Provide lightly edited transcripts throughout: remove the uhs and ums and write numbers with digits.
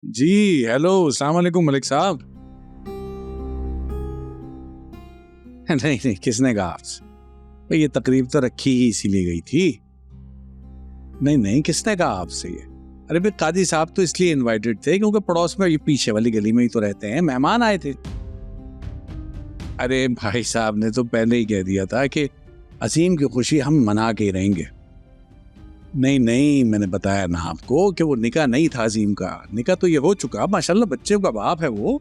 जी hello, अस्सलाम वालेकुम मलिक साहब। नहीं नहीं, किसने कहा आपसे? भाई ये तकरीब तो रखी ही इसीलिए गई थी। नहीं नहीं, किसने कहा आपसे ये? अरे भाई काजी साहब तो इसलिए इनवाइटेड थे क्योंकि पड़ोस में ये पीछे वाली गली में ही तो रहते हैं, मेहमान आए थे। अरे भाई साहब ने तो पहले ही कह दिया था कि अजीम की खुशी हम मना के ही रहेंगे। नहीं नहीं, मैंने बताया ना आपको कि वो निकाह नहीं था अजीम का। निकाह तो ये हो चुका, माशाल्लाह बच्चे का बाप है वो।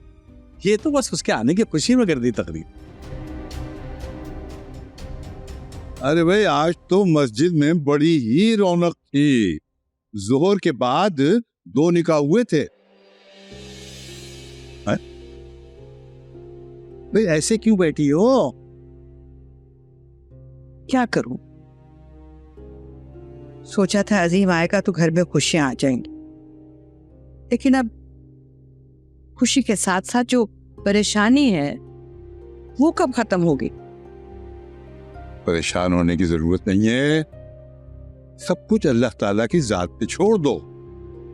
ये तो बस उसके आने की खुशी में कर दी तकरीब। अरे भाई आज तो मस्जिद में बड़ी ही रौनक थी। जोहर के बाद 2 निकाह हुए थे। भाई ऐसे क्यों बैठी हो? क्या करूं? सोचा था अजीम आएगा तो घर में खुशियां आ जाएंगी, लेकिन अब खुशी के साथ साथ जो परेशानी है वो कब खत्म होगी? परेशान होने की जरूरत नहीं है। सब कुछ अल्लाह ताला की जात पे छोड़ दो,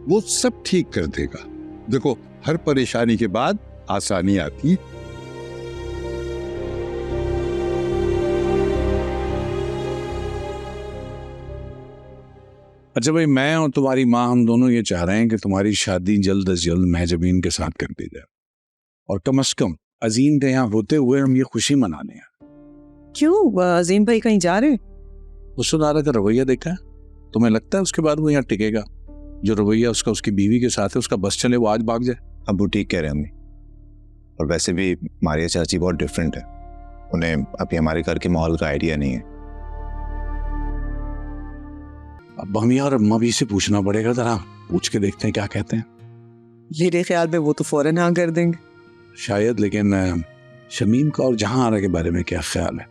वो सब ठीक कर देगा। देखो हर परेशानी के बाद आसानी आती है। अच्छा भाई, मैं और तुम्हारी माँ हम दोनों ये चाह रहे हैं कि तुम्हारी शादी जल्द अज जल्द महजबीन के साथ कर दी जाए, और कम से कम अजीम के यहाँ होते हुए हम ये खुशी मनाने हैं। क्यों, अजीम भाई कहीं जा रहे हैं? वसुधारा का रवैया देखा है? तुम्हें लगता है उसके बाद वो यहाँ टिकेगा? जो रवैया उसका उसकी बीवी के साथ है, उसका बस चले वो आज भाग जाए। अब वो ठीक कह रहे हैं अम्मी। और वैसे भी मारिया चाची बहुत डिफरेंट है, उन्हें अभी हमारे घर के माहौल का आइडिया नहीं है। अब हम और अम्मा भी से पूछना पड़ेगा, जरा पूछ के देखते हैं क्या कहते हैं। मेरे ख्याल में वो तो फौरन हाँ कर देंगे शायद, लेकिन शमीम का और जहां आरा के बारे में क्या ख्याल है?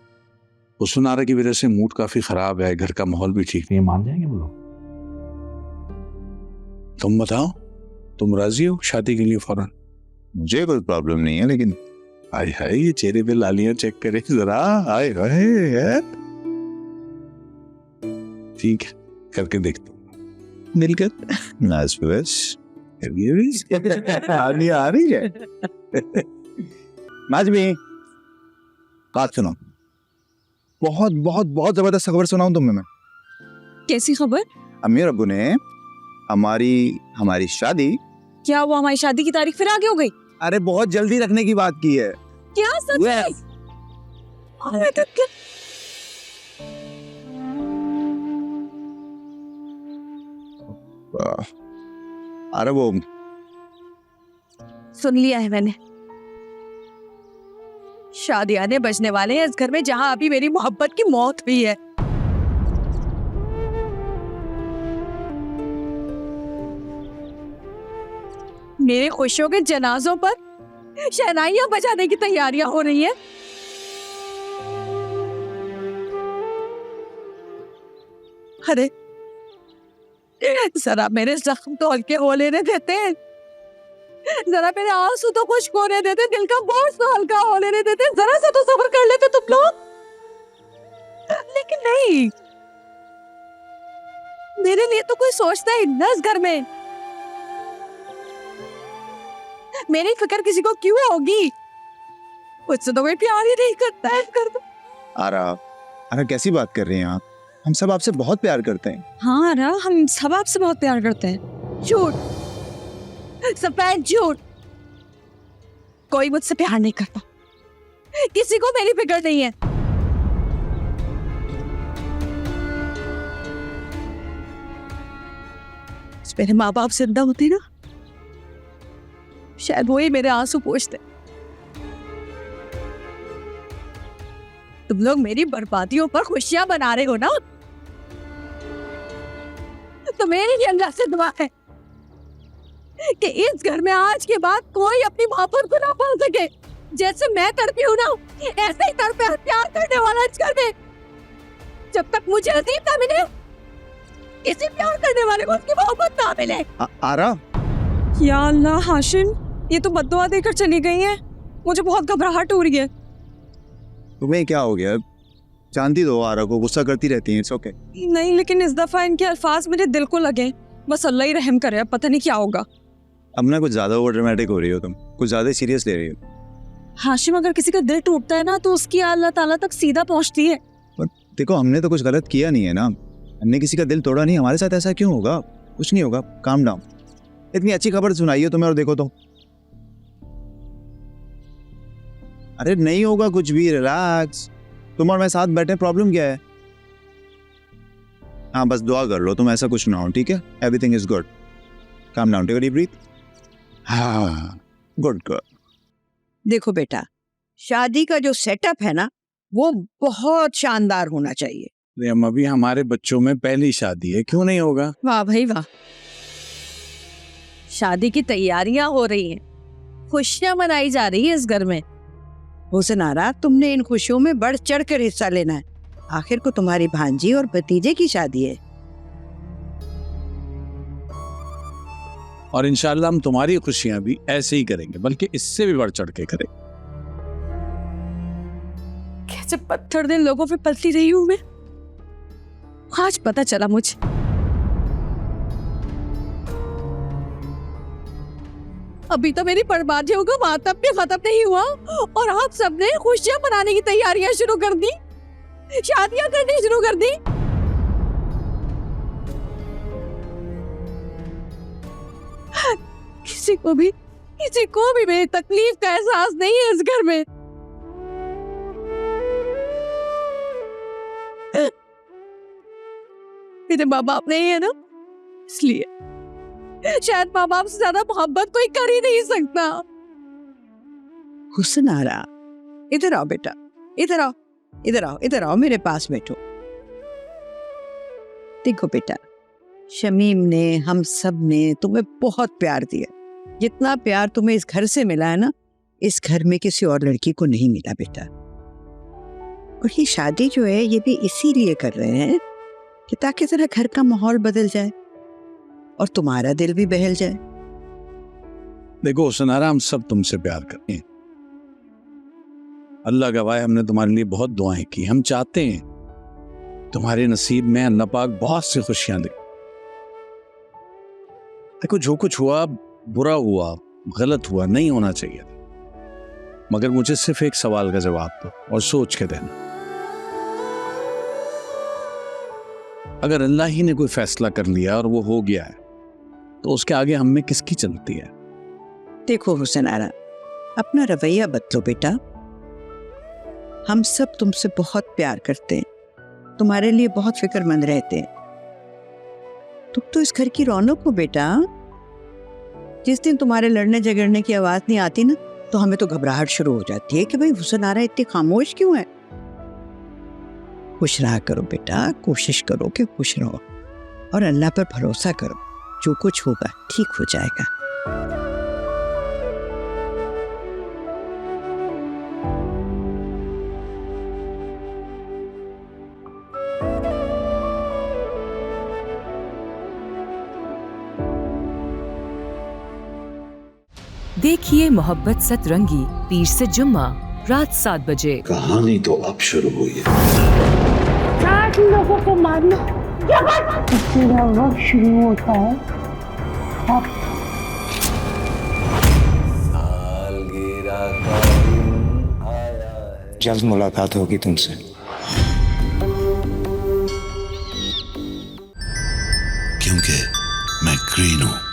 वसुधारा की वजह से मूड काफी खराब है, घर का माहौल भी ठीक नहीं है। मान जाएंगे वो लोग? तुम बताओ, तुम राजी हो शादी के लिए फौरन? मुझे कोई प्रॉब्लम नहीं है, लेकिन हाय हाय, ये चेहरे पे लालियां चेक करें जरा। हाय हाय, ठीक है करके देखता हूँ मिलकर। Nice wish. आनी आ रही है। नाजमी बात सुनो, बहुत बहुत बहुत जबरदस्त खबर सुनाऊं तुम्हें मैं। कैसी खबर? अम्मी और अब्बू ने हमारी शादी। क्या वो हमारी शादी की तारीख फिर आगे हो गई? अरे बहुत जल्दी रखने की बात की है। क्या सच में? अरे तो क्या? अरे वो सुन लिया है मैंने। शादी आने बजने वाले हैं इस घर में जहां अभी मेरी मोहब्बत की मौत हुई है। मेरे खुशियों के जनाजों पर शहनाइयां बजाने की तैयारियां हो रही हैं। अरे जरा मेरे जख्म तो हल्के हो लेने देते हैं, जरा मेरे आंसू तो खुश्क होने देते, दिल का बोझ तो हल्का हो लेने देते, जरा सा तो सब्र कर लेते तुम लोग। लेकिन नहीं, मेरे लिए तो कोई सोचता ही ना इस घर में। मेरी फिक्र किसी को क्यों होगी? मुझसे तो कोई प्यार ही नहीं करता है कर दो। आरा कैसी बात कर रही हैं आप? हम सब आपसे बहुत प्यार करते हैं। हाँ आरा, हम सब आपसे बहुत प्यार करते हैं। झूठ, सफेद झूठ। कोई मुझसे प्यार नहीं करता, किसी को मेरी फिक्र नहीं है। मेरे माँ बाप जिंदा होते ना, शायद वो ही मेरे आंसू पोंछते। तुम लोग मेरी बर्बादियों पर खुशियां बना रहे हो ना, तो मेरी भी अल्लाह से दुआ है कि इस घर में आज के बाद कोई अपनी मोहब्बत को ना पाल सके। जैसे मैं तड़पी हूं ना, ऐसे ही तड़पे और प्यार करने वाला इस घर में। जब तक मुझे अजीब ना मिले, किसी प्यार करने वाले को उसकी मोहब्बत ना मिले। आरा, या अल्लाह हाशिम, ये तो बद्दुआ देकर चली गई है। मुझे बहुत घबराहट हो रही है। तुम्हें क्या हो गया? जानती दो आरा को, गुस्सा करती रहती है। It's okay. नहीं, लेकिन इस दफा इनके अल्फाज मेरे दिल को लगे। बस अल्लाह ही रहम करे, अब पता नहीं क्या होगा। अब ना कुछ ज्यादा ओवर ड्रामेटिक हो रही हो तुम, कुछ ज्यादा सीरियस ले रही हो। हाशिम, अगर किसी का दिल टूटता है ना तो उसकी अल्लाह ताला तक सीधा पहुंचती है। पर देखो हमने तो कुछ गलत किया नहीं है ना, हमने किसी का दिल तोड़ा नहीं, हमारे साथ ऐसा क्यों होगा? कुछ नहीं होगा, काम डाउन। इतनी अच्छी खबर सुनाई हो तुम्हें और देखो तो। अरे नहीं होगा कुछ भी, रिलैक्स। तुम और मैं साथ बैठे, प्रॉब्लम क्या है? हाँ बस दुआ कर लो तुम ऐसा कुछ ना हो, ठीक है? Everything is good, calm down, take a deep breath. हाँ गुड गुड। देखो बेटा, शादी का जो सेटअप है ना वो बहुत शानदार होना चाहिए। अरे हम अभी हमारे बच्चों में पहली शादी है, क्यों नहीं होगा? वाह भाई वाह, शादी की तैयारियां हो रही हैं, खुशियां मनाई जा रही है इस घर में। हुसनारा, तुमने इन खुशियों में बढ़ चढ़ कर हिस्सा लेना है। आखिर को तुम्हारी भांजी और भतीजे की शादी है। और इंशाल्लाह हम तुम्हारी खुशियां भी ऐसे ही करेंगे, बल्कि इससे भी बढ़ चढ़ के करेंगे। कैसे पत्थर दिल लोगों पे पलती रही हूं मैं, आज पता चला मुझे। अभी तो मेरी बर्बादियों का मातम भी खत्म नहीं हुआ और आप सबने खुशियां मनाने की तैयारियां शुरू कर दी, शादियां करनी शुरू कर दी। किसी को भी मेरी तकलीफ का एहसास नहीं है इस घर में। मेरे माँ बाप नहीं है ना, इसलिए शायद माँ बाप से ज्यादा मोहब्बत कोई कर ही नहीं सकता। हुसनारा, इधर आओ बेटा, इधर आओ, इधर आओ, इधर आओ, मेरे पास बैठो। देखो बेटा, शमीम ने, हम सब ने तुम्हें बहुत प्यार दिया। जितना प्यार तुम्हें इस घर से मिला है ना, इस घर में किसी और लड़की को नहीं मिला बेटा। और ये शादी जो है ये भी इसीलिए कर रहे हैं कि ताकि जरा घर का माहौल बदल जाए और तुम्हारा दिल भी बहल जाए। देखो हुसनारा, हम सब तुमसे प्यार करते हैं, अल्लाह गवाह है, हमने तुम्हारे लिए बहुत दुआएं की। हम चाहते हैं तुम्हारे नसीब में अल्लाह पाक बहुत सी खुशियां दे। देखो जो कुछ हुआ, बुरा हुआ, गलत हुआ, नहीं होना चाहिए था, मगर मुझे सिर्फ एक सवाल का जवाब दो और सोच के देना। अगर अल्लाह ही ने कोई फैसला कर लिया और वो हो गया है, तो उसके आगे हम में किसकी चलती है? देखो हुसनारा, अपना रवैया बदलो बेटा। हम सब तुमसे बहुत प्यार करते हैं, तुम्हारे लिए बहुत फिक्रमंद रहते हैं। तुम तो इस घर की रौनक हो बेटा। जिस दिन तुम्हारे लड़ने झगड़ने की आवाज नहीं आती ना, तो हमें तो घबराहट शुरू हो जाती है कि भाई हुसनारा इतनी खामोश क्यों है। खुश रहा करो बेटा, कोशिश करो कि खुश रहो और अल्लाह पर भरोसा करो, जो कुछ होगा ठीक हो जाएगा। देखिए मोहब्बत सतरंगी, पीर से जुम्मा रात 7 बजे। कहानी तो अब शुरू हुई है। 60 लोगों को मारना तेरा वक्त शुरू होता है। जल्द मुलाकात होगी तुमसे। क्योंकि मैं ग्रीन हूं।